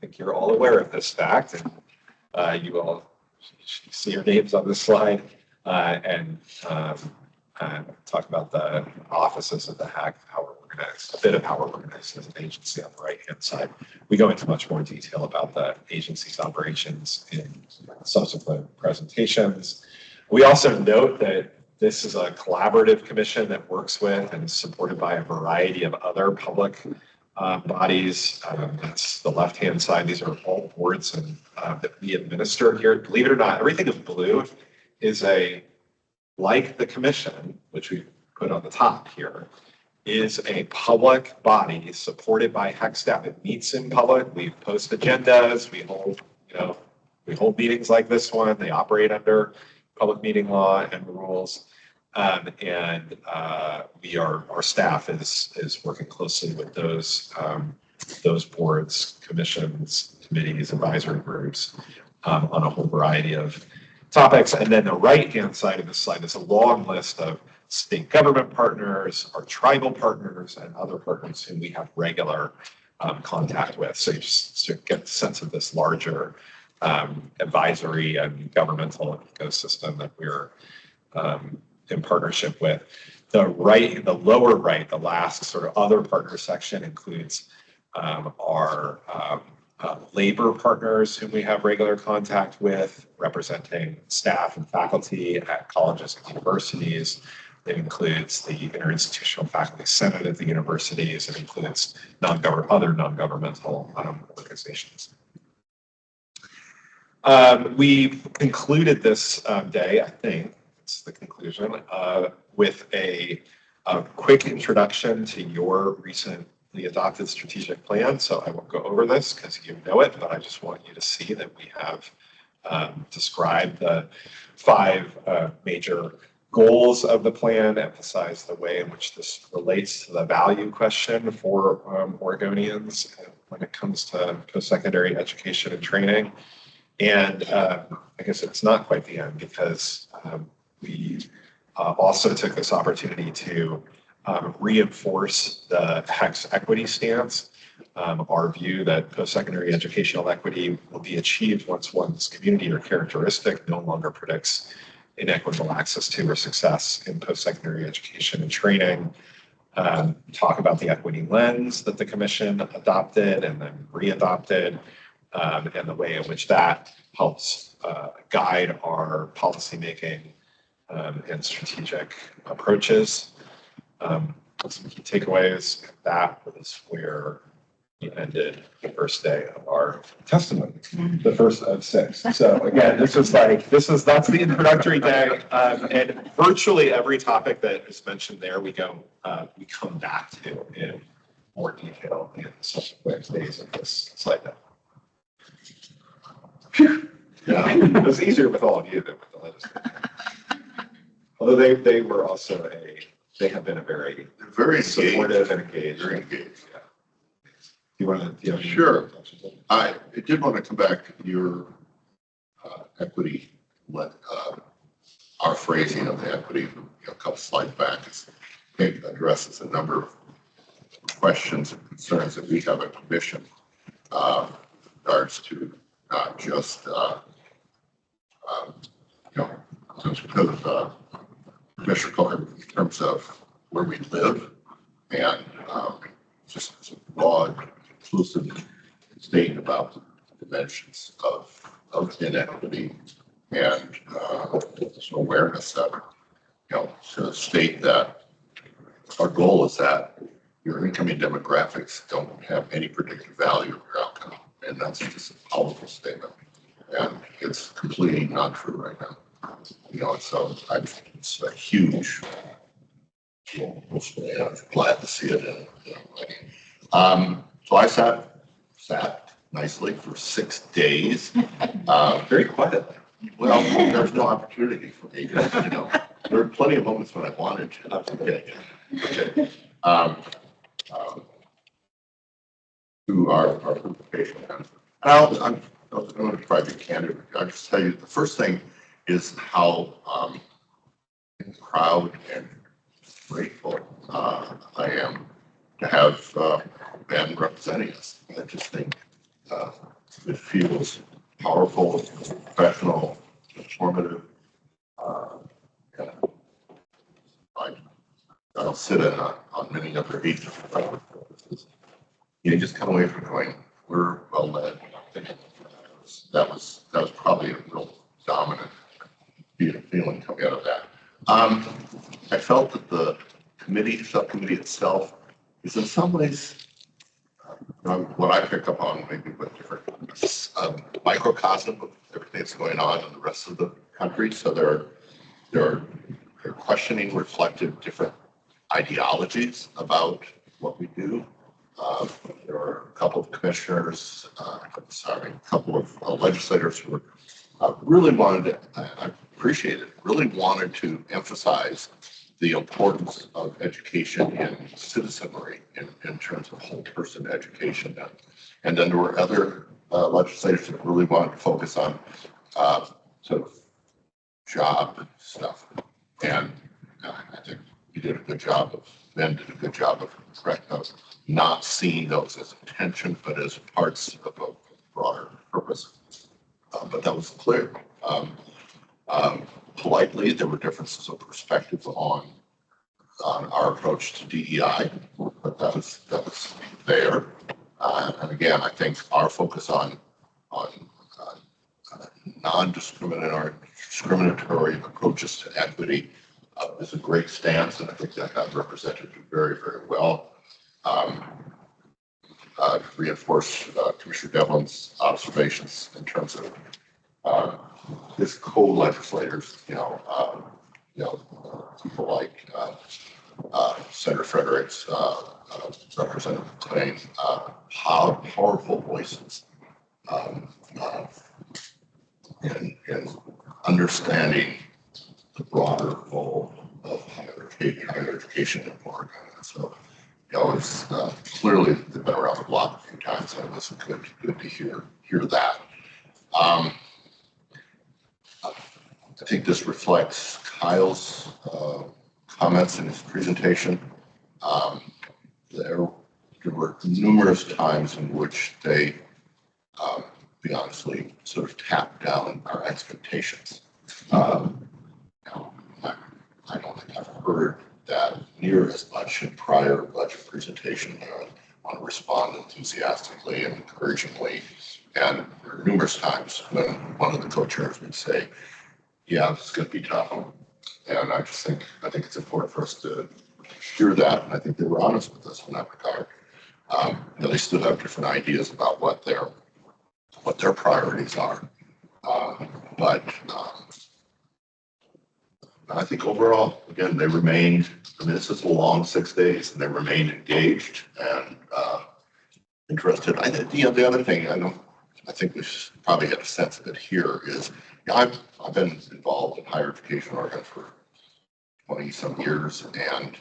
think you're all aware of this fact, and you all see your names on this slide, and talk about the offices of the HECC, how we're organized, a bit of how we're organized as an agency on the right-hand side. We go into much more detail about the agency's operations in subsequent presentations. We also note that this is a collaborative commission that works with and is supported by a variety of other public bodies. That's the left-hand side. These are all boards and that we administer here. Believe it or not, everything in blue is like the commission, which we put on the top here, is a public body supported by HECC staff. It meets in public. We post agendas. We hold meetings like this one. They operate under public meeting law and rules. Our staff is working closely with those boards, commissions, committees, advisory groups on a whole variety of topics. And then the right-hand side of the slide is a long list of state government partners, our tribal partners, and other partners whom we have regular contact with. So you just get the sense of this larger advisory and governmental ecosystem that we're in partnership with. The lower right, the last sort of other partner section includes our labor partners whom we have regular contact with, representing staff and faculty at colleges and universities. It includes the Interinstitutional Faculty Senate at the universities. It includes other non-governmental organizations. We concluded this day, I think, it's the conclusion, with a quick introduction to your recently adopted strategic plan. So I won't go over this because you know it, but I just want you to see that we have described the 5 major goals of the plan, emphasize the way in which this relates to the value question for Oregonians when it comes to post-secondary education and training. And I guess it's not quite the end, because we also took this opportunity to reinforce the HECC's equity stance. Our view that post-secondary educational equity will be achieved once one's community or characteristic no longer predicts inequitable access to or success in post-secondary education and training. Talk about the equity lens that the commission adopted and then re-adopted, and the way in which that helps guide our policymaking and strategic approaches. Some key takeaways. That was where we ended the first day of our testimony, the first of 6. So again, that's the introductory day, and virtually every topic that is mentioned there, we come back to in more detail in subsequent days of this slide deck. Yeah, it was easier with all of you than with the legislature. Although they have been very supportive and engaged. Very engaged. Yeah. Do you want to? Sure. I did want to come back to your equity, our phrasing of the equity, a couple slides back. It addresses a number of questions and concerns that we have at commission in regards to not just in terms of where we live, and just as a broad, inclusive statement about the dimensions of inequity, and some awareness that, to state that our goal is that your incoming demographics don't have any predictive value of your outcome, and that's just a powerful statement, and it's completely not true right now. So it's a huge. I'm glad to see it. So I sat nicely for 6 days, very quietly. Well, there's no opportunity for me. There were plenty of moments when I wanted to. Okay. To our presentation, and I'm going to try to be candid. I'll just tell you the first thing is how proud and grateful I am to have been representing us. I just think it feels powerful, professional, informative. And I don't sit in on many other agencies. You just come away from going, we're well led. That was probably a real dominant feeling coming out of that. I felt that the subcommittee itself is in some ways what I picked up on, maybe with different microcosm of everything that's going on in the rest of the country. So their questioning reflected different ideologies about what we do. There are a couple of commissioners, a couple of legislators who really wanted to, I appreciate it, really wanted to emphasize the importance of education and citizenry in terms of whole person education. And then there were other legislators that really wanted to focus on sort of job stuff. And I think Ben did a good job of not seeing those as intention, but as parts of a broader purpose. But that was clear. Politely, there were differences of perspective on our approach to DEI, but that was there. And again, I think our focus on non-discriminatory approaches to equity is a great stance, and I think that got represented very, very well. To reinforce Commissioner Devlin's observations in terms of his co-legislators, people like Senator Fredericks, Representative Twain, powerful voices in understanding the broader role of higher education in Oregon. So, it's clearly they've been around the block a few times, and it was good to hear that. I think this reflects Kyle's comments in his presentation. There were numerous times in which they, be honestly, sort of tapped down our expectations. I don't think I've heard that near as much in prior budget presentation. I want to respond enthusiastically and encouragingly. And there are numerous times when one of the co-chairs would say, yeah, it's going to be tough. And I think it's important for us to hear that. And I think they were honest with us in that regard. They still have different ideas about what their priorities are. But I think overall, again, they remained, this is a long 6 days, and they remained engaged and interested. The other thing, I think we probably had a sense of it here is, I've been involved in higher education Oregon for 20 some years, and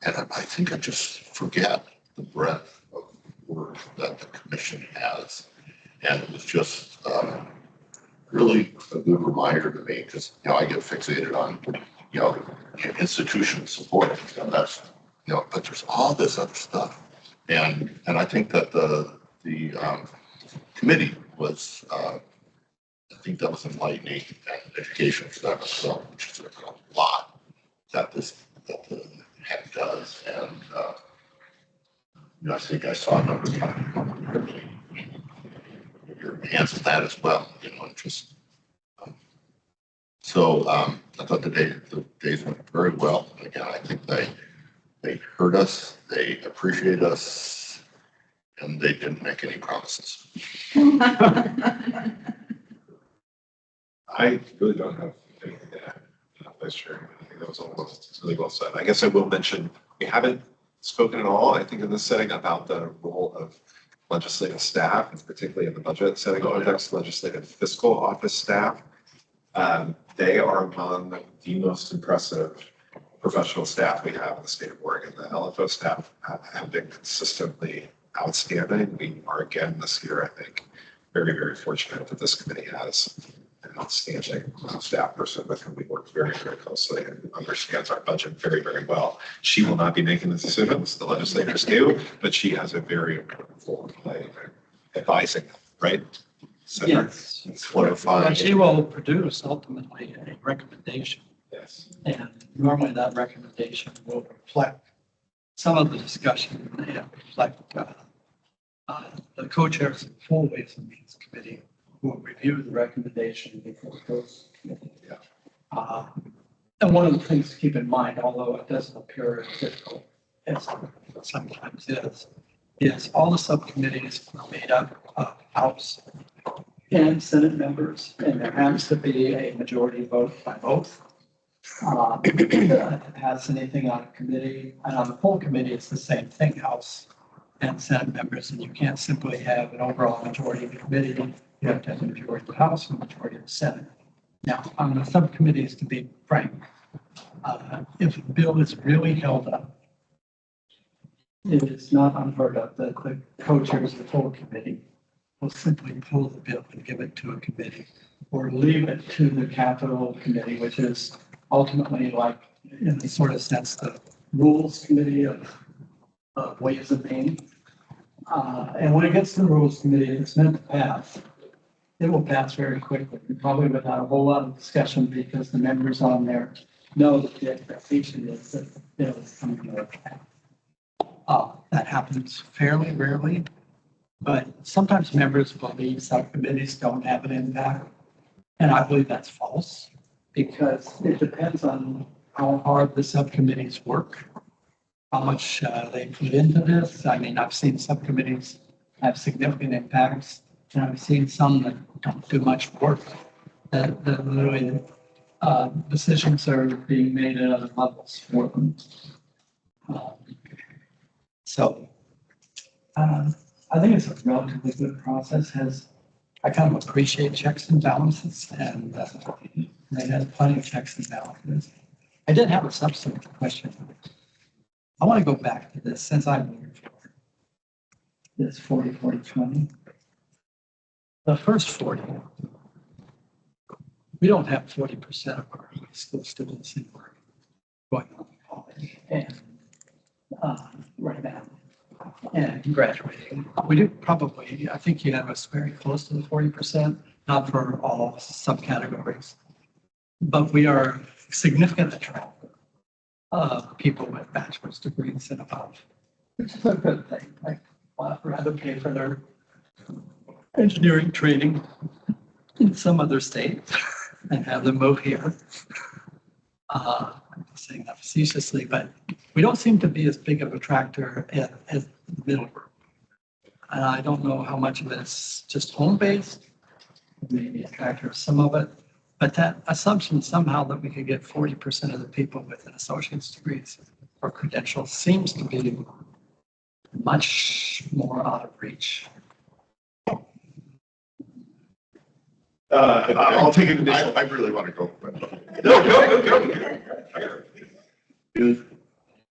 I think I just forget the breadth of work that the commission has. And it was just really a good reminder to me, because I get fixated on institutional support, and that's but there's all this other stuff, and I think that the committee was I think that was enlightening and educational for them as well, which is a lot that the HECC does, and I think I saw a number of times your hands with that as well, and just so I thought the days went very well. And again, I think they heard us, they appreciate us, and they didn't make any promises. I really don't have anything to add. Vice Chair, I think that was all really well said. I guess I will mention, we haven't spoken at all, I think, in this setting about the role of legislative staff, and particularly in the budget setting context, legislative fiscal office staff. They are among the most impressive professional staff we have in the state of Oregon. The LFO staff have been consistently outstanding. We are again this year, I think, very, very fortunate that this committee has an outstanding staff person with whom we work very, very closely and understands our budget very, very well. She will not be making the decisions, the legislators do, but she has a very important role to play in advising them, right? Yes. and solidify. But she will produce ultimately a recommendation. Yes. And normally that recommendation will reflect some of the discussion and reflect the co-chairs of the full Ways and Means Committee who will review the recommendation before it goes to committee. Yeah. And one of the things to keep in mind, although it doesn't appear as difficult as it sometimes is all the subcommittees are made up of House and Senate members, and there has to be a majority vote by both. Pass anything on a committee, and on the full committee, it's the same thing, House and Senate members, and you can't simply have an overall majority of the committee. You have to have a majority of the House and a majority of the Senate. Now, on the subcommittees, to be frank, if a bill is really held up, it is not unheard of that the co-chairs of the full committee will simply pull the bill and give it to a committee or leave it to the capital committee, which is ultimately like, in the sort of sense, the rules committee of Ways and Means. And when it gets to the rules committee, it's meant to pass. It will pass very quickly, probably without a whole lot of discussion because the members on there know that the expectation is that the bill is coming to pass. That happens fairly rarely, but sometimes members believe subcommittees don't have an impact. And I believe that's false because it depends on how hard the subcommittees work, how much they put into this. I mean, I've seen subcommittees have significant impacts, and I've seen some that don't do much work, that literally decisions are being made at other levels for them. So I think it's a relatively good process. I kind of appreciate checks and balances, and they had plenty of checks and balances. I did have a substantive question. I want to go back to this since I moved forward. This 40-40-20. The first 40, we don't have 40% of our high school students in work going on to college and right now and graduating. We do probably, I think you have us very close to the 40%, not for all subcategories, but we are significant attractive of people with bachelor's degrees and above, which is a good thing. Like, I'd rather pay for their engineering training in some other state and have them move here. I'm saying that facetiously, but we don't seem to be as big of a attractor as the middle group. And I don't know how much of it's just home-based, maybe a tractor of some of it, but that assumption somehow that we could get 40% of the people with an associate's degrees or credentials seems to be much more out of reach. I'll take an initial. I really want to go. No, go.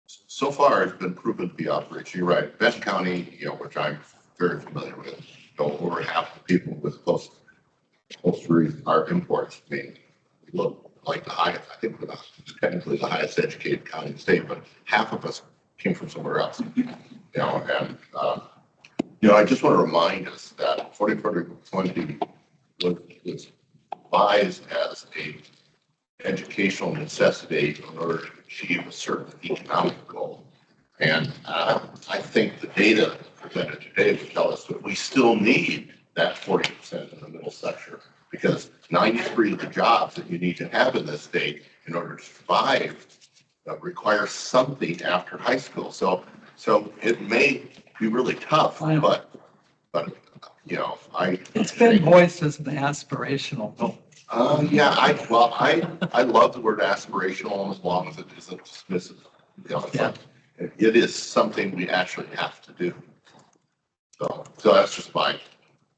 So far, it's been proven to be operational. You're right. Benton County, which I'm very familiar with, over half the people with close degrees are imports. I mean, we look like the highest, I think we're not technically the highest educated county in the state, but half of us came from somewhere else. I just want to remind us that 40-40-20 was devised as a educational necessity in order to achieve a certain economic goal. And I think the data presented today would tell us that we still need that 40% in the middle sector, because 93 of the jobs that you need to have in this state in order to survive require something after high school. So it may be really tough, but it's been voiced as an aspirational goal. I love the word aspirational as long as it isn't dismissive. It is something we actually have to do. So that's just mine.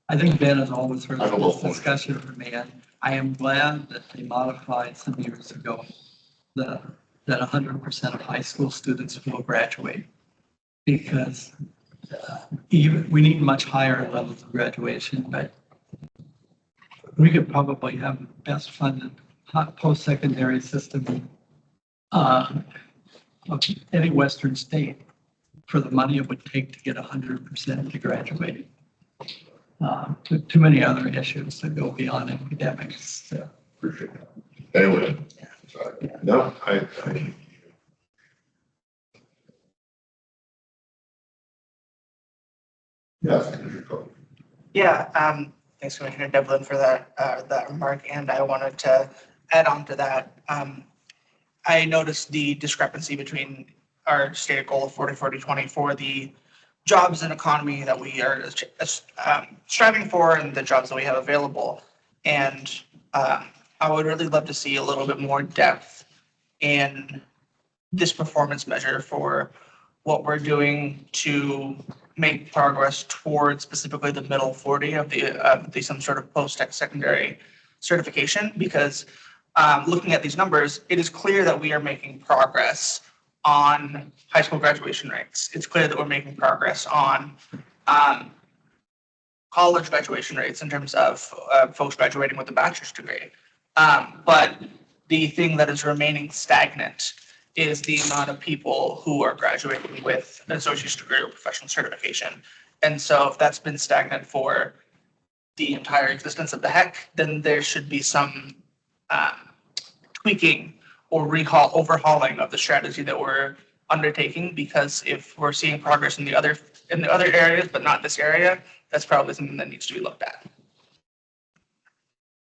I think Ben has always heard this discussion from me, and I am glad that they modified some years ago that 100% of high school students will graduate, because we need much higher levels of graduation, but we could probably have the best funded post-secondary system of any Western state for the money it would take to get 100% to graduate. too many other issues that go beyond academics. So. Appreciate that. Anyway, sorry. No, Yes, Commissioner Cohen. Yeah, thanks Commissioner Devlin for that remark, and I wanted to add on to that. I noticed the discrepancy between our stated goal of 40-40-20 for the jobs and economy that we are striving for and the jobs that we have available. And I would really love to see a little bit more depth in this performance measure for what we're doing to make progress towards specifically the middle 40 of the some sort of post-secondary certification, because looking at these numbers, it is clear that we are making progress on high school graduation rates. It's clear that we're making progress on college graduation rates in terms of folks graduating with a bachelor's degree. But the thing that is remaining stagnant is the amount of people who are graduating with an associate's degree or professional certification. And so if that's been stagnant for the entire existence of the HECC, then there should be some tweaking or overhauling of the strategy that we're undertaking, because if we're seeing progress in the other areas, but not this area, that's probably something that needs to be looked at.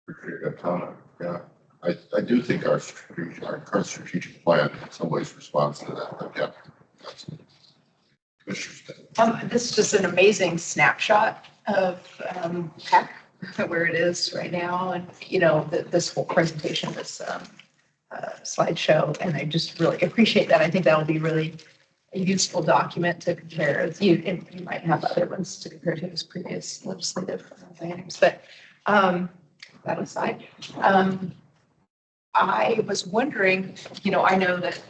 Appreciate that comment. Yeah, I do think our current strategic plan in some ways responds to that. But yeah, that's Commissioner. This is just an amazing snapshot of HECC, where it is right now, and this whole presentation, this slideshow, and I just really appreciate that. I think that will be really a useful document to compare. You might have other ones to compare to his previous legislative items, but that aside, I was wondering, I know that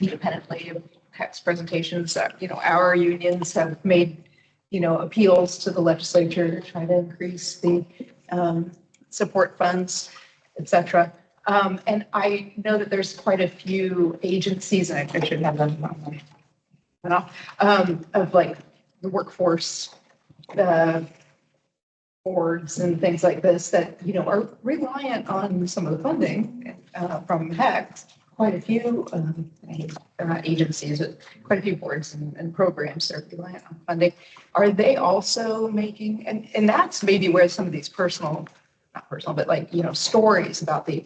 independently of HECC's presentations, our unions have made, appeals to the legislature to try to increase the support funds, et cetera. And I know that there's quite a few agencies, and I should have them of like the workforce boards and things like this that, are reliant on some of the funding from HECC. Quite a few agencies, quite a few boards and programs that are reliant on funding. Are they also making, and that's maybe where some of these not personal, but like, stories about the,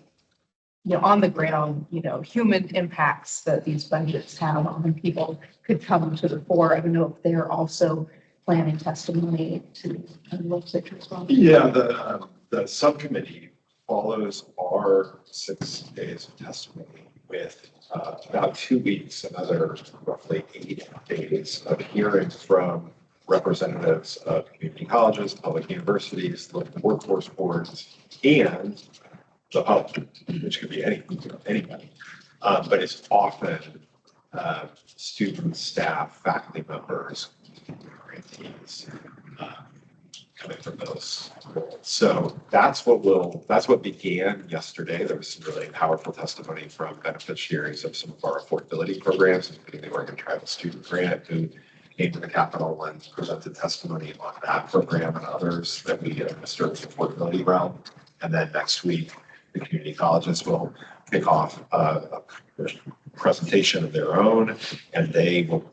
on the ground, human impacts that these budgets have on people could come to the fore. I don't know if they're also planning testimony to the legislature as well. Yeah, the subcommittee follows our 6 days of testimony with about 2 weeks, another roughly 8 days of hearings from representatives of community colleges, public universities, local workforce boards, and the public, which could be anybody. But it's often students, staff, faculty members, grantees coming from those roles. So that's what began yesterday. There was some really powerful testimony from beneficiaries of some of our affordability programs, including the Oregon Tribal Student Grant, who came to the Capitol and presented testimony on that program and others that we administer in the affordability realm. And then next week, the community colleges will kick off a presentation of their own, and they will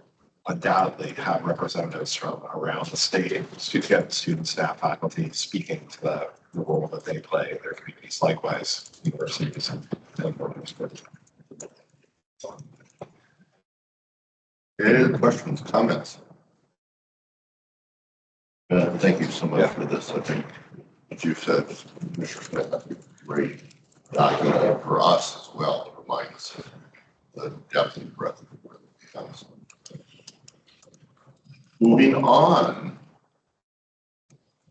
undoubtedly have representatives from around the state, student, staff, faculty, speaking to the role that they play in their communities. Likewise, universities and programs. Any other questions, comments? Thank you so much for this. I think what you said, Commissioner Smith, that's a great document for us as well to remind us of the depth and breadth of where it comes. Moving on,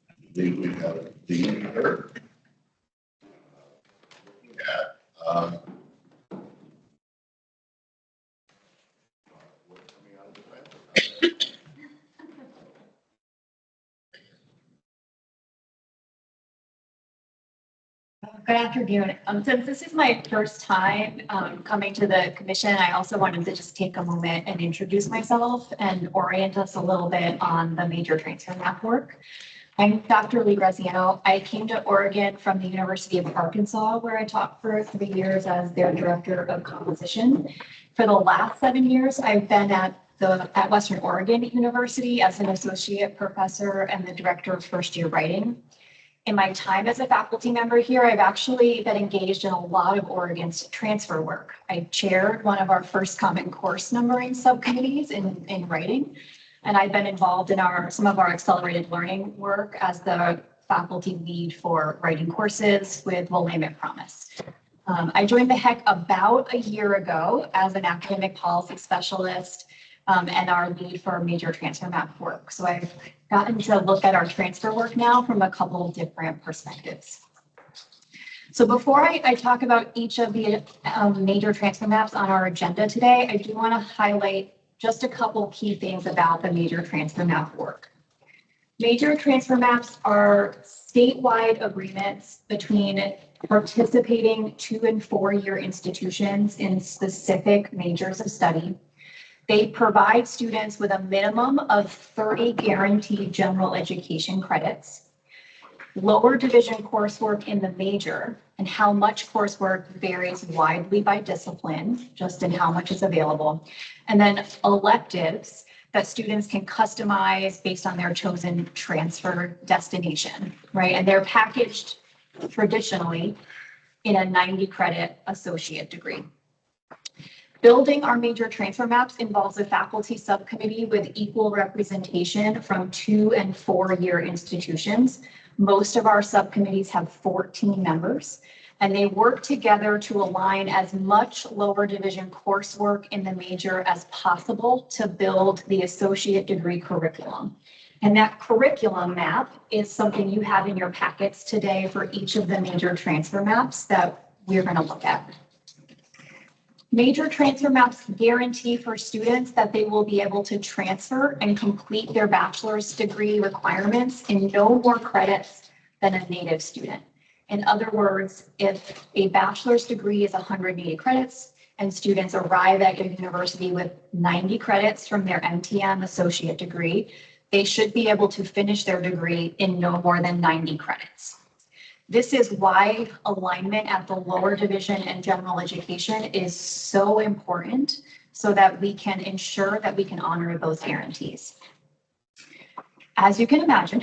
I believe we have the here. Yeah. Good afternoon. Since this is my first time coming to the commission, I also wanted to just take a moment and introduce myself and orient us a little bit on the major transfer map work. I'm Dr. Lee Graziano. I came to Oregon from the University of Arkansas, where I taught for 3 years as their director of composition. For the last 7 years, I've been at Western Oregon University as an associate professor and the director of first year writing. In my time as a faculty member here, I've actually been engaged in a lot of Oregon's transfer work. I chaired one of our first common course numbering subcommittees in writing, and I've been involved in some of our accelerated learning work as the faculty lead for writing courses with Willamette Promise. I joined the HECC about a year ago as an academic policy specialist and our lead for major transfer map work. So I've gotten to look at our transfer work now from a couple of different perspectives. So before I talk about each of the major transfer maps on our agenda today, I do want to highlight just a couple key things about the major transfer map work. Major transfer maps are statewide agreements between participating 2- and 4-year institutions in specific majors of study. They provide students with a minimum of 30 guaranteed general education credits, lower division coursework in the major, and how much coursework varies widely by discipline, just in how much is available, and then electives that students can customize based on their chosen transfer destination, right? And they're packaged traditionally in a 90 credit associate degree. Building our major transfer maps involves a faculty subcommittee with equal representation from 2- and 4-year institutions. Most of our subcommittees have 14 members, and they work together to align as much lower division coursework in the major as possible to build the associate degree curriculum. And that curriculum map is something you have in your packets today for each of the major transfer maps that we're going to look at. Major transfer maps guarantee for students that they will be able to transfer and complete their bachelor's degree requirements in no more credits than a native student. In other words, if a bachelor's degree is 180 credits and students arrive at your university with 90 credits from their MTM associate degree, they should be able to finish their degree in no more than 90 credits. This is why alignment at the lower division and general education is so important, so that we can ensure that we can honor those guarantees. As you can imagine,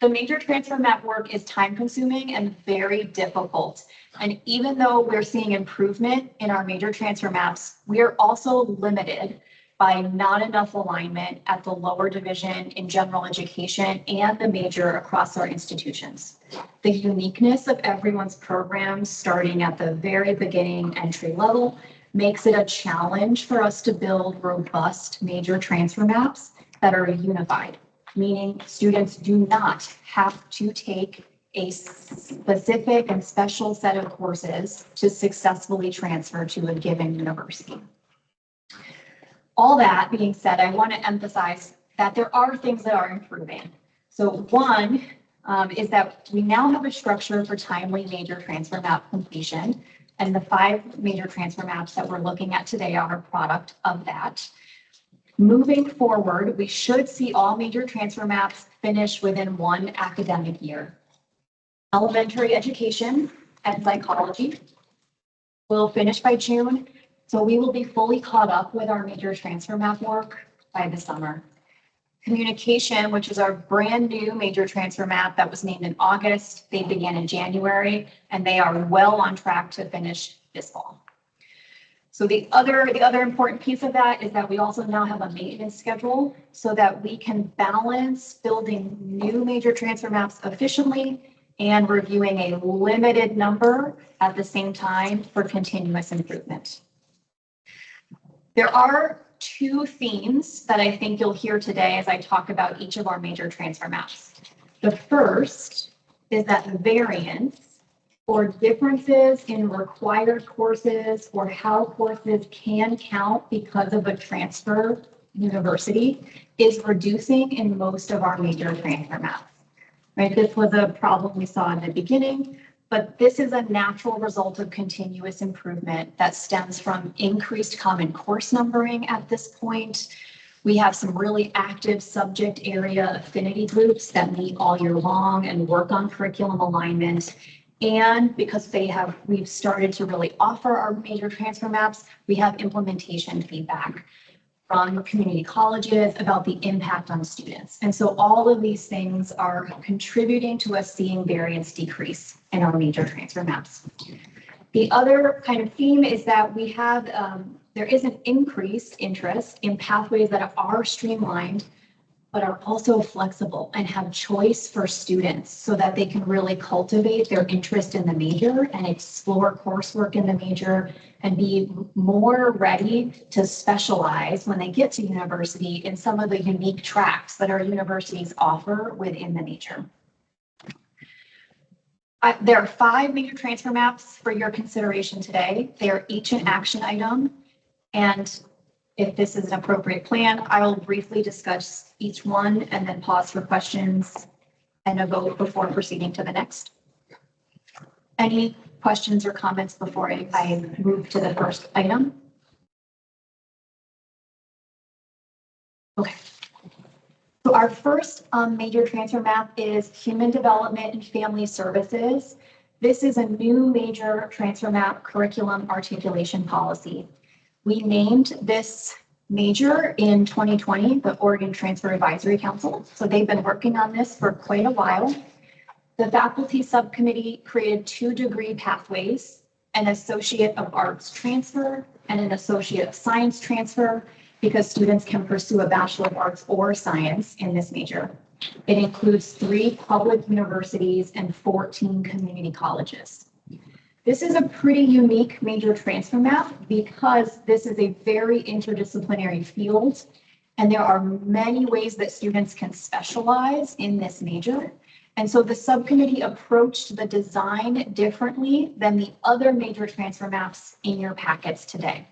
the major transfer map work is time consuming and very difficult. And even though we're seeing improvement in our major transfer maps, we are also limited by not enough alignment at the lower division in general education and the major across our institutions. The uniqueness of everyone's programs, starting at the very beginning entry level, makes it a challenge for us to build robust major transfer maps that are unified, meaning students do not have to take a specific and special set of courses to successfully transfer to a given university. All that being said, I want to emphasize that there are things that are improving. So one is that we now have a structure for timely major transfer map completion, and the 5 major transfer maps that we're looking at today are a product of that. Moving forward, we should see all major transfer maps finish within 1 academic year. Elementary education and psychology will finish by June. So we will be fully caught up with our major transfer map work by the summer. Communication, which is our brand new major transfer map that was named in August, they began in January, and they are well on track to finish this fall. So the other important piece of that is that we also now have a maintenance schedule so that we can balance building new major transfer maps efficiently and reviewing a limited number at the same time for continuous improvement. There are 2 themes that I think you'll hear today as I talk about each of our major transfer maps. The first is that variance or differences in required courses or how courses can count because of a transfer university is reducing in most of our major transfer maps. Right? This was a problem we saw in the beginning, but this is a natural result of continuous improvement that stems from increased common course numbering at this point, We have some really active subject area affinity groups that meet all year long and work on curriculum alignment. And because we've started to really offer our major transfer maps, we have implementation feedback from community colleges about the impact on students. And so all of these things are contributing to us seeing variance decrease in our major transfer maps. The other kind of theme is that we have, there is an increased interest in pathways that are streamlined, but are also flexible and have choice for students so that they can really cultivate their interest in the major and explore coursework in the major and be more ready to specialize when they get to university in some of the unique tracks that our universities offer within the major. There are 5 major transfer maps for your consideration today. They are each an action item. And if this is an appropriate plan, I will briefly discuss each one and then pause for questions and a vote before proceeding to the next. Any questions or comments before I move to the first item? Okay. So our first major transfer map is Human Development and Family Services. This is a new major transfer map curriculum articulation policy. We named this major in 2020, the Oregon Transfer Advisory Council. So they've been working on this for quite a while. The faculty subcommittee created 2 degree pathways, an Associate of Arts transfer and an Associate of Science transfer, because students can pursue a Bachelor of Arts or Science in this major. It includes 3 public universities and 14 community colleges. This is a pretty unique major transfer map because this is a very interdisciplinary field, and there are many ways that students can specialize in this major. And so the subcommittee approached the design differently than the other major transfer maps in your packets today.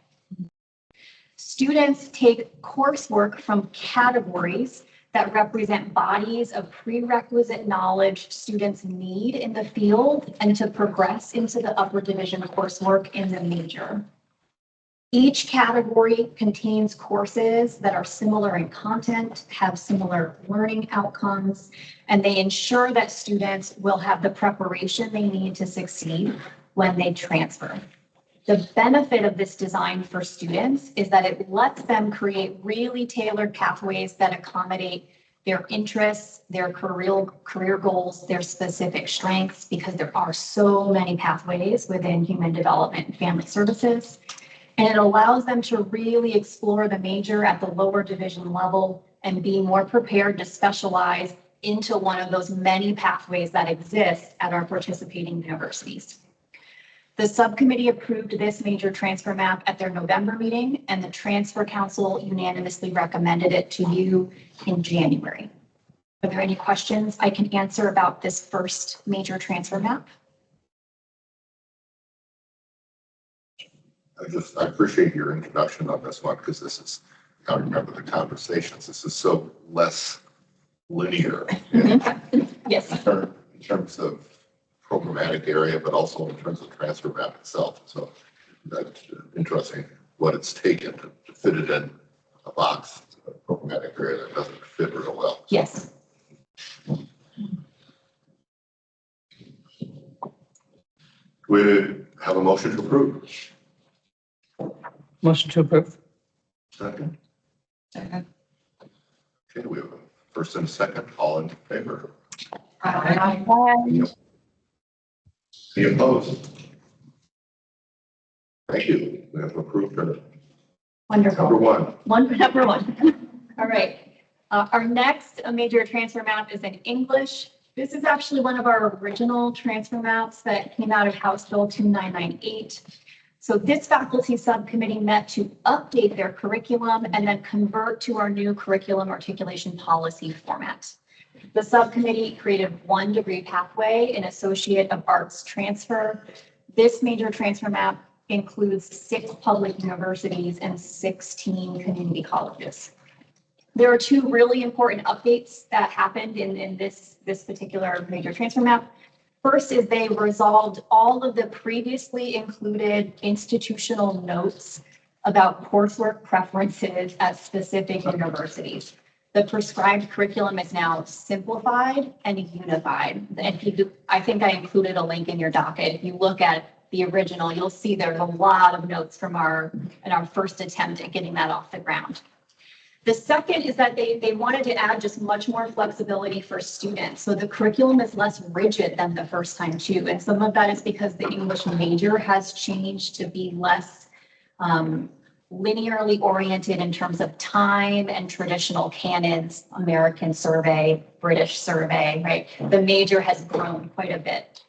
Students take coursework from categories that represent bodies of prerequisite knowledge students need in the field and to progress into the upper division coursework in the major. Each category contains courses that are similar in content, have similar learning outcomes, and they ensure that students will have the preparation they need to succeed when they transfer. The benefit of this design for students is that it lets them create really tailored pathways that accommodate their interests, their career goals, their specific strengths, because there are so many pathways within human development and family services. And it allows them to really explore the major at the lower division level and be more prepared to specialize into one of those many pathways that exist at our participating universities. The subcommittee approved this major transfer map at their November meeting, and the Transfer Council unanimously recommended it to you in January. Are there any questions I can answer about this first major transfer map? I appreciate your introduction on this one, because this is, I remember the conversations, this is so less linear Yes. in terms of programmatic area, but also in terms of transfer map itself. So that's interesting what it's taken to fit it in a box, a programmatic area that doesn't fit real well. Yes. We have a motion to approve. Motion to approve. Second. Second. Okay, we have a first and a second. All in favor? Aye. Any opposed? Thank you. We have approved number Wonderful. 1. Number one. All right. Our next major transfer map is in English. This is actually one of our original transfer maps that came out of House Bill 2998. So this faculty subcommittee met to update their curriculum and then convert to our new curriculum articulation policy format. The subcommittee created 1 degree pathway, an Associate of Arts transfer. This major transfer map includes 6 public universities and 16 community colleges. There are 2 really important updates that happened in this particular major transfer map. First is they resolved all of the previously included institutional notes about coursework preferences at specific universities. The prescribed curriculum is now simplified and unified. And I think I included a link in your docket. If you look at the original, you'll see there's a lot of notes from our first attempt at getting that off the ground. The second is that they wanted to add just much more flexibility for students. So the curriculum is less rigid than the first time too. And some of that is because the English major has changed to be less linearly oriented in terms of time and traditional canons, American survey, British survey, right? The major has grown quite a bit.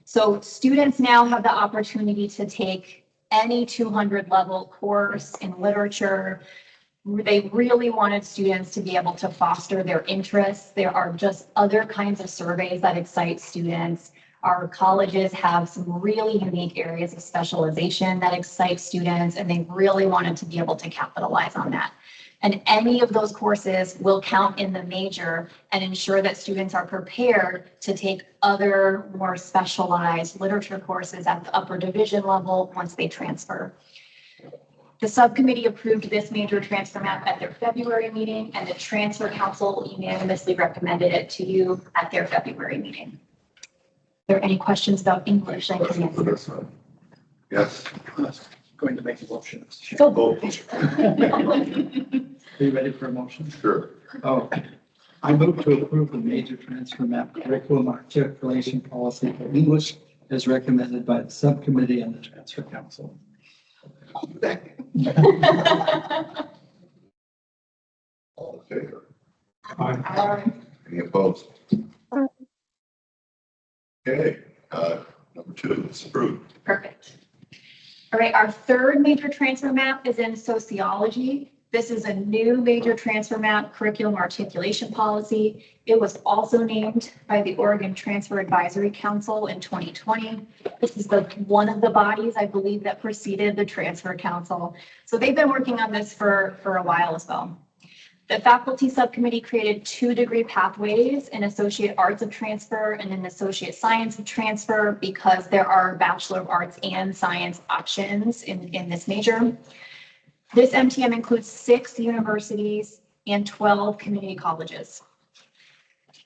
So students now have the opportunity to take any 200 level course in literature. They really wanted students to be able to foster their interests. There are just other kinds of surveys that excite students. Our colleges have some really unique areas of specialization that excite students, and they really wanted to be able to capitalize on that. And any of those courses will count in the major and ensure that students are prepared to take other more specialized literature courses at the upper division level once they transfer. The subcommittee approved this major transfer map at their February meeting, and the transfer council unanimously recommended it to you at their February meeting. Are there any questions about English I can answer? Yes. Going to make a motion. So, Are you ready for a motion? Sure. Oh, I move to approve the major transfer map curriculum articulation policy for English as recommended by the subcommittee and the transfer council. All in favor? Aye. Any opposed? Okay, number 2 is approved. Perfect. All right, our third major transfer map is in sociology. This is a new major transfer map curriculum articulation policy. It was also named by the Oregon Transfer Advisory Council in 2020. This is one of the bodies, I believe, that preceded the Transfer Council. So they've been working on this for a while as well. The faculty subcommittee created 2 degree pathways, an associate arts of transfer and an associate science of transfer, because there are Bachelor of Arts and Science options in this major. This MTM includes 6 universities and 12 community colleges.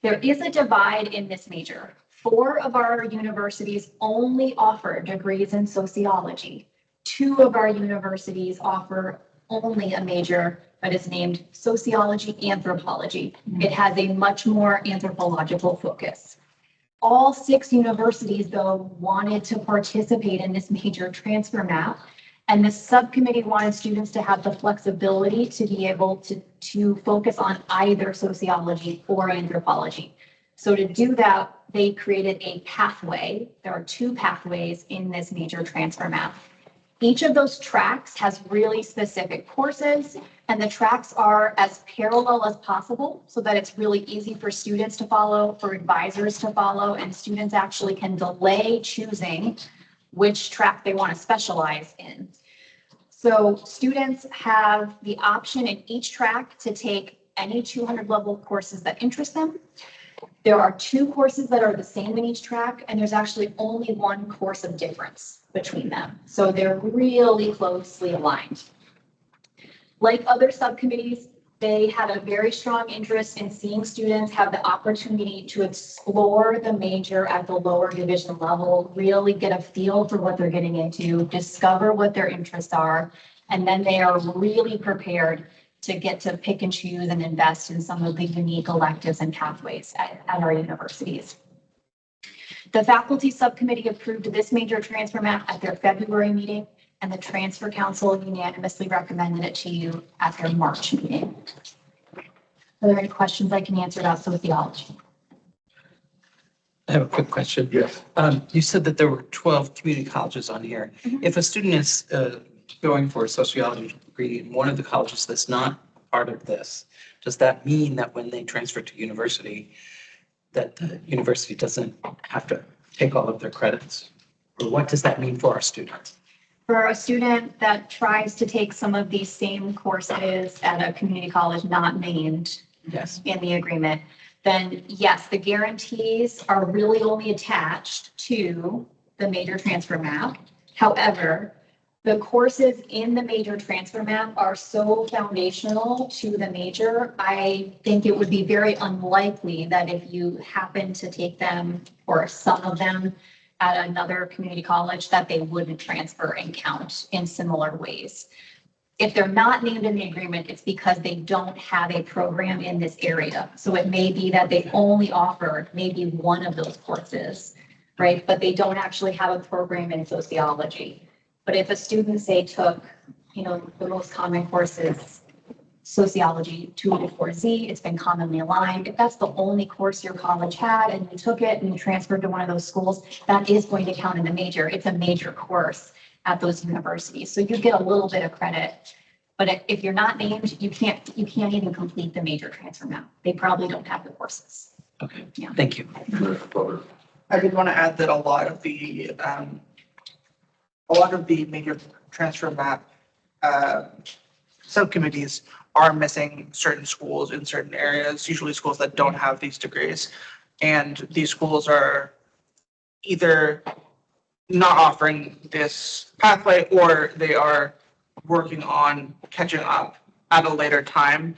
There is a divide in this major. 4 of our universities only offer degrees in sociology. 2 of our universities offer only a major that is named sociology anthropology. It has a much more anthropological focus. All 6 universities, though, wanted to participate in this major transfer map, and the subcommittee wanted students to have the flexibility to be able to focus on either sociology or anthropology. So to do that, they created a pathway. There are 2 pathways in this major transfer map. Each of those tracks has really specific courses, and the tracks are as parallel as possible so that it's really easy for students to follow, for advisors to follow, and students actually can delay choosing which track they want to specialize in. So students have the option in each track to take any 200 level courses that interest them. There are 2 courses that are the same in each track, and there's actually only 1 course of difference between them. So they're really closely aligned. Like other subcommittees, they had a very strong interest in seeing students have the opportunity to explore the major at the lower division level, really get a feel for what they're getting into, discover what their interests are, and then they are really prepared to get to pick and choose and invest in some of the unique electives and pathways at our universities. The faculty subcommittee approved this major transfer map at their February meeting, and the transfer council unanimously recommended it to you at their March meeting. Are there any questions I can answer about sociology? I have a quick question. Yes. You said that there were 12 community colleges on here. Mhm. If a student is going for a sociology degree in one of the colleges that's not part of this, does that mean that when they transfer to university, that the university doesn't have to take all of their credits? Or what does that mean for our students? For a student that tries to take some of these same courses at a community college not named Yes. in the agreement, then yes, the guarantees are really only attached to the major transfer map. However, The courses in the major transfer map are so foundational to the major. I think it would be very unlikely that if you happen to take them or some of them at another community college, that they wouldn't transfer and count in similar ways. If they're not named in the agreement, it's because they don't have a program in this area. So it may be that they only offered maybe one of those courses, right? But they don't actually have a program in sociology. But if a student, say, took, the most common courses, sociology 204Z, it's been commonly aligned. If that's the only course your college had and you took it and you transferred to one of those schools, that is going to count in the major. It's a major course at those universities. So you get a little bit of credit. But if you're not named, you can't even complete the major transfer map. They probably don't have the courses. Okay, Yeah. thank you. Commissioner Coker. I did want to add that a lot of the major transfer map subcommittees are missing certain schools in certain areas, usually schools that don't have these degrees. And these schools are either not offering this pathway or they are working on catching up at a later time.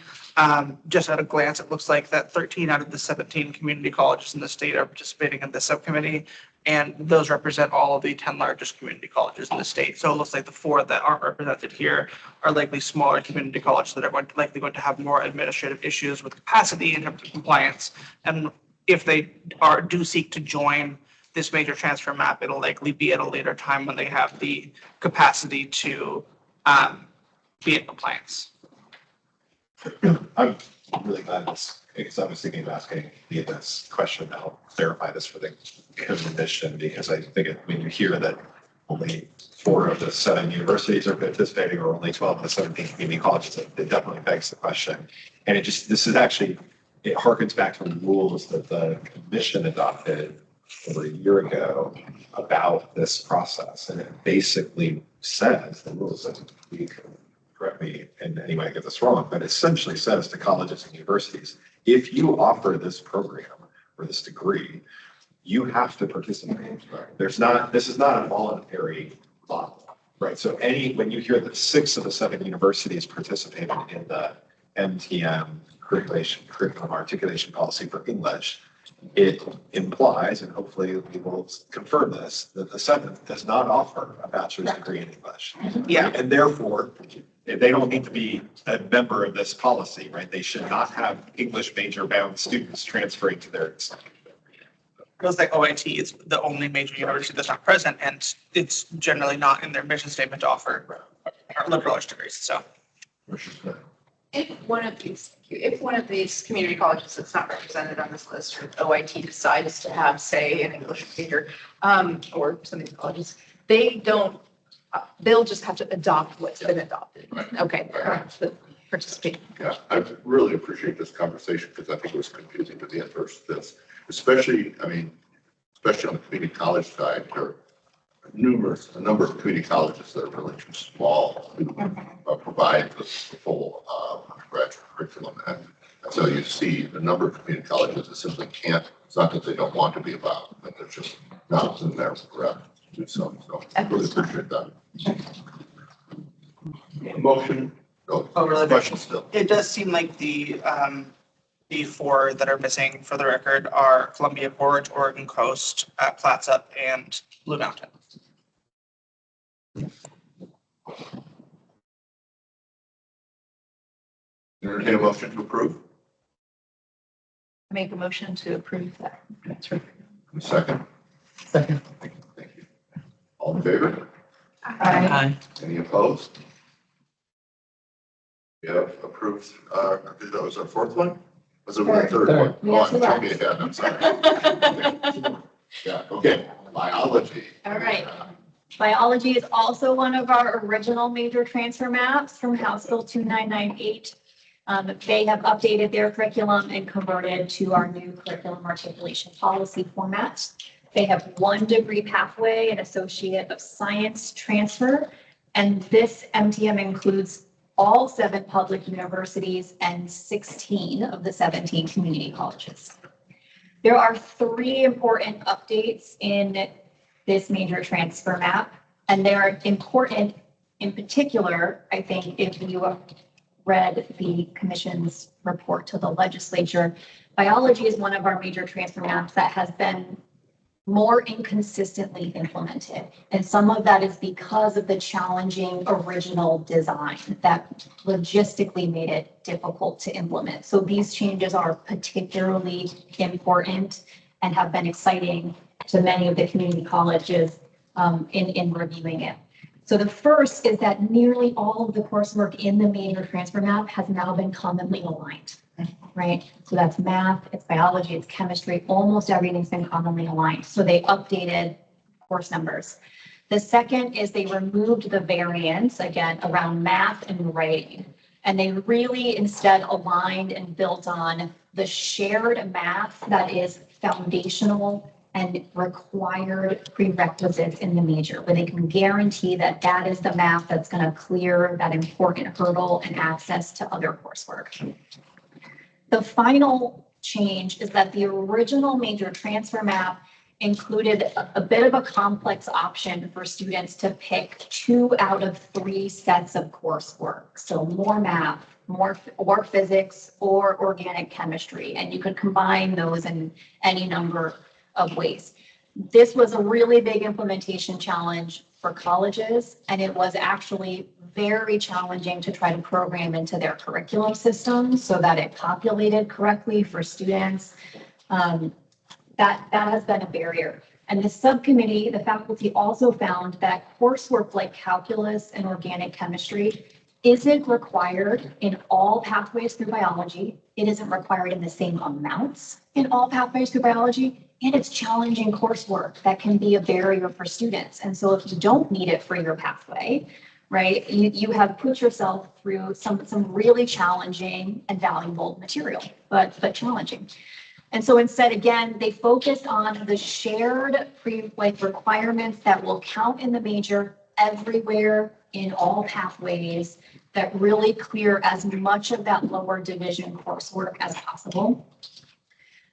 Just at a glance, it looks like that 13 out of the 17 community colleges in the state are participating in this subcommittee. And those represent all of the 10 largest community colleges in the state. So it looks like the 4 that aren't represented here are likely smaller community colleges that are likely going to have more administrative issues with capacity in terms of compliance. And if they do seek to join this major transfer map, it'll likely be at a later time when they have the capacity to be in compliance. I'm really glad this, because I was thinking of asking this question, I'll clarify this for the commission, because I think when you hear that only 4 of the 7 universities are participating or only 12 of the 17 community colleges, it definitely begs the question. And it harkens back to the rules that the commission adopted over a year ago about this process. And it basically says, the rules, and you can correct me in any way I get this wrong, but essentially says to colleges and universities, if you offer this program or this degree, you have to participate. This is not a voluntary model, right? So when you hear that 6 of the 7 universities participated in the MTM curriculum articulation policy for English, it implies, and hopefully we will confirm this, that the 7th does not offer a bachelor's degree in English. Yeah. And therefore, they don't need to be a member of this policy, right? They should not have English major bound students transferring to their institution. It was like OIT is the only major university that's not present, and it's generally not in their mission statement to offer liberal arts degrees. So Commissioner Smith. If one of these community colleges that's not represented on this list, or OIT decides to have, say, an English major, or some of these colleges, they'll just have to adopt what's been adopted. Okay, participate. Yeah, I really appreciate this conversation because I think it was confusing to the inverse of this, especially on the community college side. There are a number of community colleges that are really too small to provide the full graduate curriculum. And so you see a number of community colleges that simply can't, it's not that they don't want to be involved, but they're just not in their breath to do so. So I really appreciate that. Motion. No, really? question still. it does seem like the 4 that are missing for the record are Columbia Gorge, Oregon Coast, Clatsop, and Blue Mountain. Entertain a motion to approve. Make a motion to approve that. That's right. Second. Second. Thank you. All in favor? Aye. Any opposed? We have approved, that was our 4th one? Was it the 3rd one? We Oh, have two I'm jumping ahead, I'm sorry. Yeah, okay, biology. All right. Biology is also one of our original major transfer maps from House Bill 2998. They have updated their curriculum and converted to our new curriculum articulation policy format. They have 1 degree pathway, an Associate of Science transfer, and this MTM includes all 7 public universities and 16 of the 17 community colleges. There are 3 important updates in this major transfer map, and they're important In particular, I think if you have read the commission's report to the legislature, biology is one of our major transfer maps that has been more inconsistently implemented. And some of that is because of the challenging original design that logistically made it difficult to implement. So these changes are particularly important and have been exciting to many of the community colleges in reviewing it. So the first is that nearly all of the coursework in the major transfer map has now been commonly aligned, right? So that's math, it's biology, it's chemistry, almost everything's been commonly aligned. So they updated course numbers. The second is they removed the variance, again, around math and writing. And they really instead aligned and built on the shared math that is foundational and required prerequisites in the major, where they can guarantee that that is the math that's going to clear that important hurdle and access to other coursework. The final change is that the original major transfer map included a bit of a complex option for students to pick 2 out of 3 sets of coursework. So more math, more or physics or organic chemistry, and you could combine those in any number of ways. This was a really big implementation challenge for colleges, and it was actually very challenging to try to program into their curriculum system so that it populated correctly for students. That has been a barrier. And the subcommittee, the faculty also found that coursework like calculus and organic chemistry isn't required in all pathways through biology. It isn't required in the same amounts in all pathways through biology. And it's challenging coursework that can be a barrier for students. And so if you don't need it for your pathway, right, you have put yourself through some really challenging and valuable material, but challenging. And so instead, again, they focused on the shared requirements that will count in the major everywhere in all pathways that really clear as much of that lower division coursework as possible.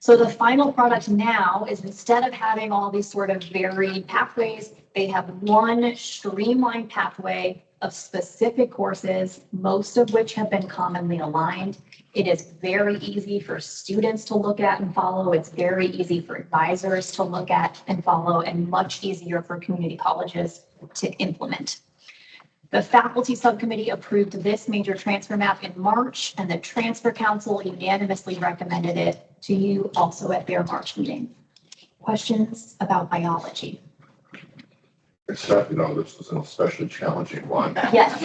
So the final product now is instead of having all these sort of varied pathways, they have one streamlined pathway of specific courses, most of which have been commonly aligned. It is very easy for students to look at and follow. It's very easy for advisors to look at and follow, and much easier for community colleges to implement. The faculty subcommittee approved this major transfer map in March, and the transfer council unanimously recommended it to you also at their March meeting. Questions about biology? Except, this was an especially challenging one. Yes.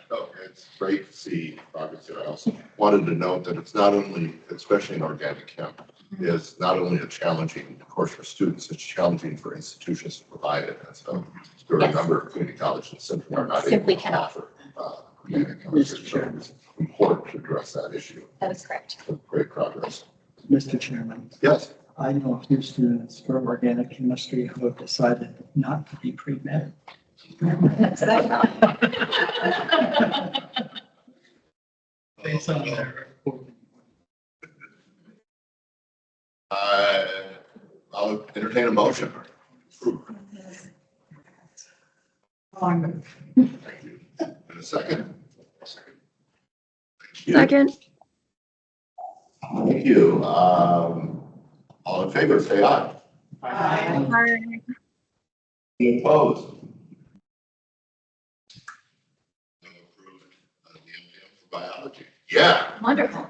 So it's great to see progress here. I also wanted to note that it's not only, especially in organic chem, is not only a challenging course for students, it's challenging for institutions to provide it. And so there are a number of community colleges that simply are not able to offer organic chemistry. So it's important to address that issue. That is correct. Great progress. Mr. Chairman, Yes. I know a few students for organic chemistry who have decided not to be pre-med. That's what I thought. Based on their I'll entertain a motion. Thank you. And a second. Thank you. Second. Thank you. All in favor, say aye. Aye. Any opposed? No approved the MTM for biology. Yeah. Wonderful. All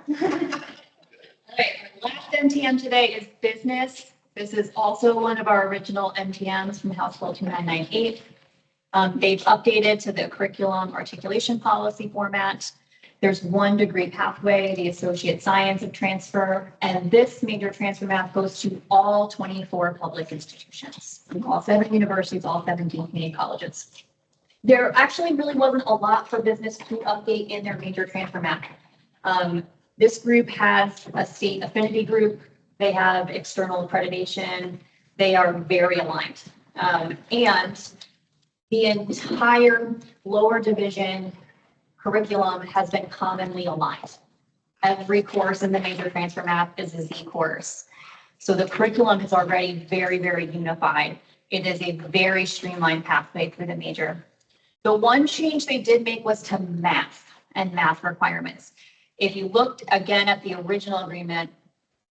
right, our last MTM today is business. This is also one of our original MTMs from House Bill 2998. They've updated to the curriculum articulation policy format. There's 1 degree pathway, the associate science of transfer, and this major transfer map goes to all 24 public institutions, all 7 universities, all 17 community colleges. There actually really wasn't a lot for business to update in their major transfer map. This group has a state affinity group. They have external accreditation. They are very aligned. And the entire lower division curriculum has been commonly aligned. Every course in the major transfer map is a Z course. So the curriculum is already very, very unified. It is a very streamlined pathway through the major. The one change they did make was to math and math requirements. If you looked again at the original agreement,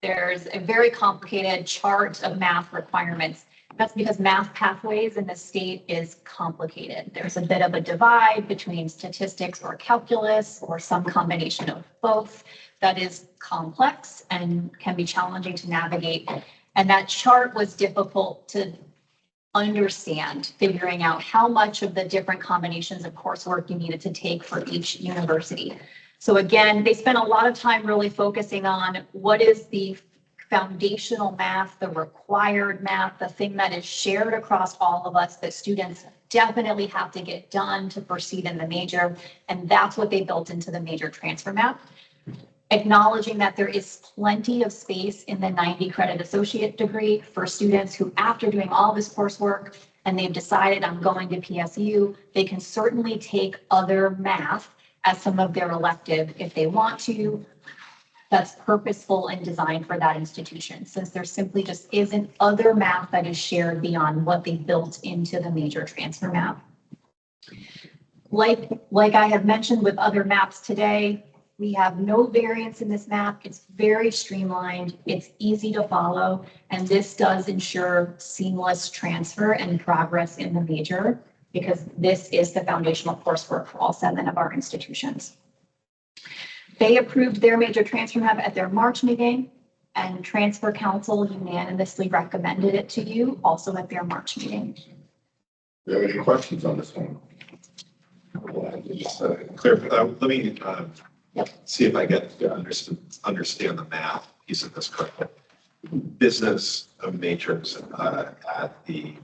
there's a very complicated chart of math requirements. That's because math pathways in the state is complicated. There's a bit of a divide between statistics or calculus or some combination of both that is complex and can be challenging to navigate. And that chart was difficult to understand, figuring out how much of the different combinations of coursework you needed to take for each university. So again, they spent a lot of time really focusing on what is the foundational math, the required math, the thing that is shared across all of us that students definitely have to get done to proceed in the major. And that's what they built into the major transfer map. Acknowledging that there is plenty of space in the 90 credit associate degree for students who, after doing all this coursework and they've decided I'm going to PSU, they can certainly take other math as some of their elective if they want to. That's purposeful and designed for that institution, since there simply just isn't other math that is shared beyond what they built into the major transfer map. Like I have mentioned with other maps today, we have no variance in this map. It's very streamlined. It's easy to follow. And this does ensure seamless transfer and progress in the major, because this is the foundational coursework for all 7 of our institutions. They approved their major transfer map at their March meeting, and Transfer Council unanimously recommended it to you also at their March meeting. Do you have any questions on this one? Just clear, let me see if I get to understand the math piece of this correctly. Business majors at the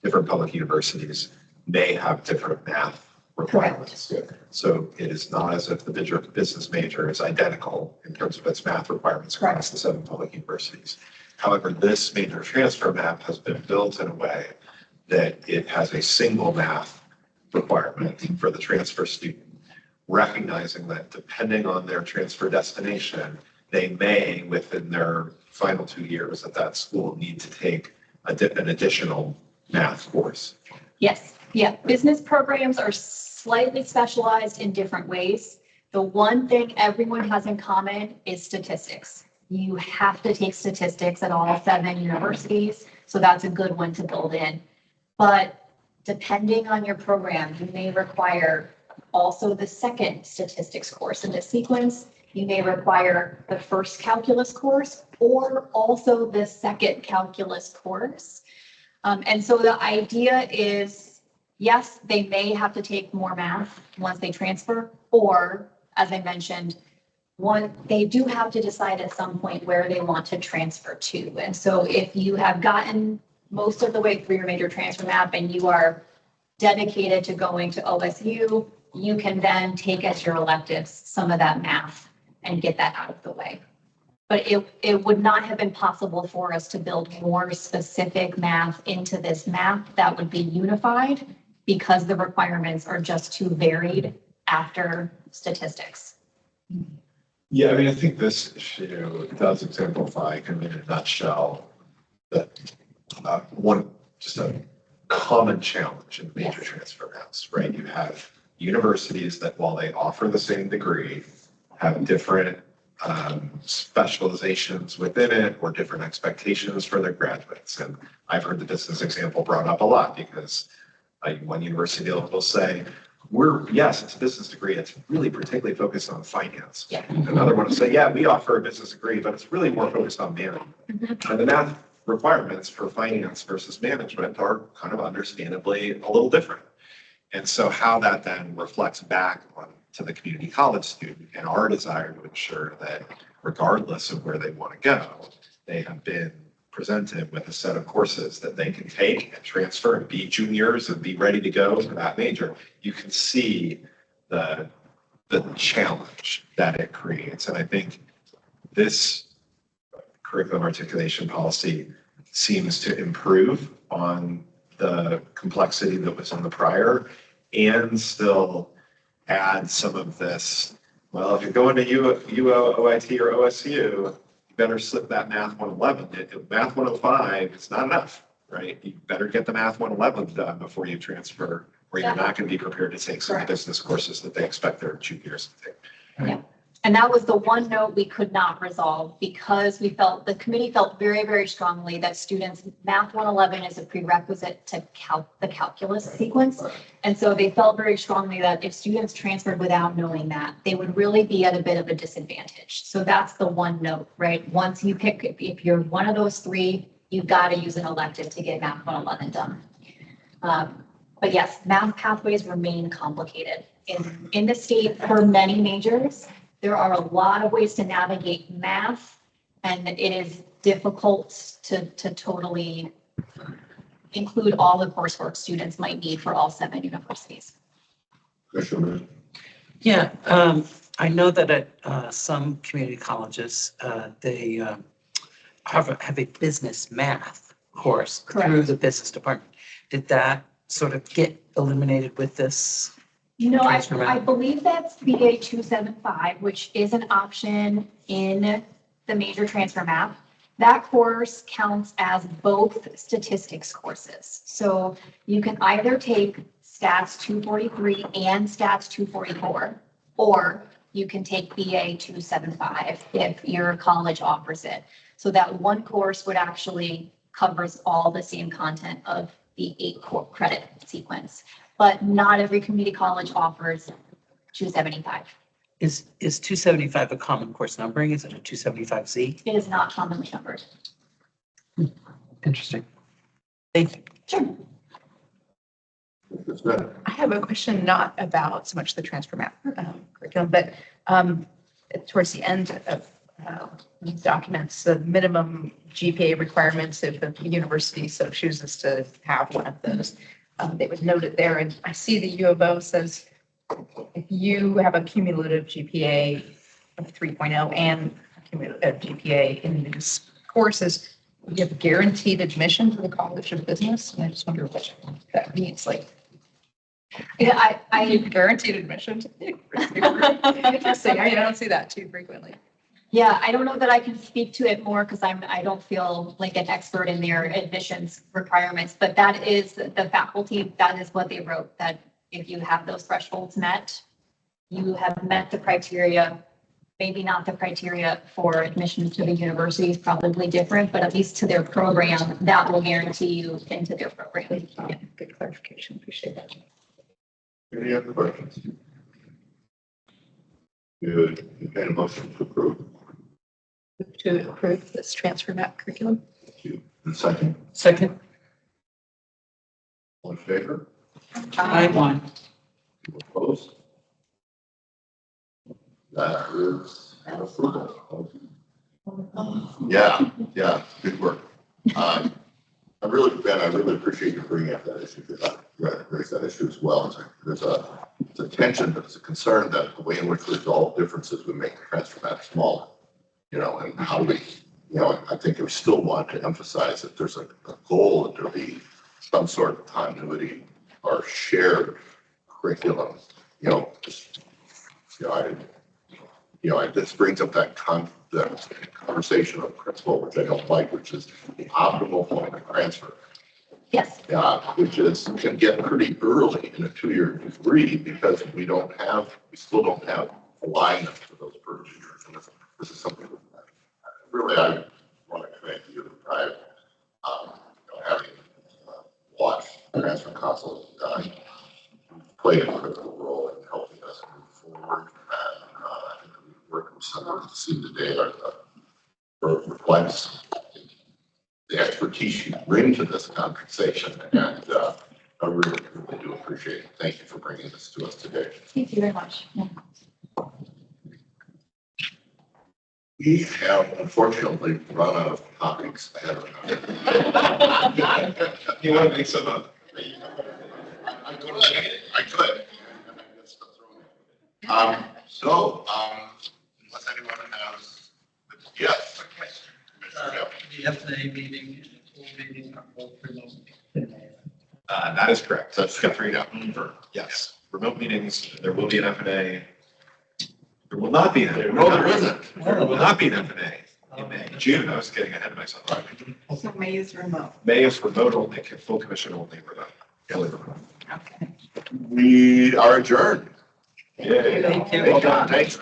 different public universities may have different math requirements. So it is not as if the business major is identical in terms of its math requirements across the 7 public universities. However, this major transfer map has been built in a way that it has a single math requirement for the transfer student, recognizing that depending on their transfer destination, they may, within their final 2 years at that school, need to take an additional math course. Yes, yeah, business programs are slightly specialized in different ways. The one thing everyone has in common is statistics. You have to take statistics at all 7 universities, so that's a good one to build in. But depending on your program, you may require also the second statistics course in the sequence. You may require the first calculus course or also the second calculus course. And so the idea is, yes, they may have to take more math once they transfer, or as I mentioned, they do have to decide at some point where they want to transfer to. And so if you have gotten most of the way through your major transfer map and you are dedicated to going to OSU, you can then take as your electives some of that math and get that out of the way. But it would not have been possible for us to build more specific math into this map that would be unified, because the requirements are just too varied after statistics. Yeah, I mean, I think this issue does exemplify, kind of in a nutshell, that just a common challenge in major transfer maps, right? You have universities that, while they offer the same degree, have different specializations within it or different expectations for their graduates. And I've heard the business example brought up a lot, because one university will say, yes, it's a business degree. It's really particularly focused on finance. Yeah. Another one will say, yeah, we offer a business degree, but it's really more focused on management. And the math requirements for finance versus management are kind of understandably a little different. And so how that then reflects back on to the community college student and our desire to ensure that regardless of where they want to go, they have been presented with a set of courses that they can take and transfer and be juniors and be ready to go for that major. You can see the challenge that it creates. And I think this curriculum articulation policy seems to improve on the complexity that was in the prior, and still add some of this, well, if you're going to UOIT or OSU, you better slip that Math 111. Math 105 is not enough, right? You better get the Math 111 done before you transfer or you're not going to be prepared to take some of the Correct. business courses that they expect their juniors to take. And that was the one note we could not resolve because the committee felt very, very strongly that students, Math 111 is a prerequisite to the calculus sequence. And so they felt very strongly that if students transferred without knowing that, they would really be at a bit of a disadvantage. So that's the one note, right? Once you pick, if you're one of those three, you've got to use an elective to get Math 111 done. But yes, math pathways remain complicated. In the state for many majors, there are a lot of ways to navigate math, and it is difficult to totally include all the coursework students might need for all 7 universities. Commissioner, Yeah, I know that at some community colleges, they have a business math course through Correct. the business department. Did that sort of get eliminated with this? No, Transfer I math. believe that's BA 275, which is an option in the major transfer map. That course counts as both statistics courses. So you can either take stats 243 and stats 244, or you can take BA 275 if your college offers it. So that one course would actually covers all the same content of the 8 credit sequence. But not every community college offers 275. Is 275 a common course numbering? Is it a 275Z? It is not commonly numbered. Interesting. Thank you. Sure. it's good. I have a question not about so much the transfer map curriculum, but towards the end of these documents, the minimum GPA requirements if the university so chooses to have one of those. They was noted there, and I see the U of O says if you have a cumulative GPA of 3.0 and a cumulative GPA in these courses, you have guaranteed admission to the College of Business. And I just wonder what that means, like Yeah, I guaranteed admission to the university. Interesting. I don't see that too frequently. Yeah, I don't know that I can speak to it more because I don't feel like an expert in their admissions requirements, but that is the faculty, that is what they wrote, that if you have those thresholds met, you have met the criteria, maybe not the criteria for admission to the university is probably different, but at least to their program, that will guarantee you into their program. Yeah, good clarification. Appreciate that. Any other questions? You made a motion to approve. To approve this transfer map curriculum. Thank you. And second, Second, all in favor? I won. Opposed? That is an approval. Yeah, good work. I really appreciate you bringing up that issue. You raised that issue as well. It's a tension, but it's a concern that the way in which we resolve differences would make the transfer map smaller. And how we, I think we still want to emphasize that there's a goal that there be some sort of continuity or shared curriculum, this brings up that conversation of principle, which I don't like, which is the optimal point of transfer. Yes. Which can get pretty early in a 2-year degree because we still don't have alignment for those first years. And this is something that really I want to commend you. Having watched transfer council play a critical role in helping us move forward. And I think the work we've seen today reflects the expertise you bring to this conversation. And I really do appreciate it. Thank you for bringing this to us today. Thank you very much. Yeah. We have unfortunately run out of topics ahead of time. You want to make some up? I could. Unless anyone has, yes. The FNA meeting and the full meeting are both remote. That is correct. That's Katrina. Yes. Remote meetings, there will be an FNA. There will not be an FNA. No, there isn't. There will not be an FNA in May. June, I was getting ahead of myself. So May is remote. May is remote only, full commission only remote. Only remote. We are adjourned. Yay. Thank you. Well done. Thanks.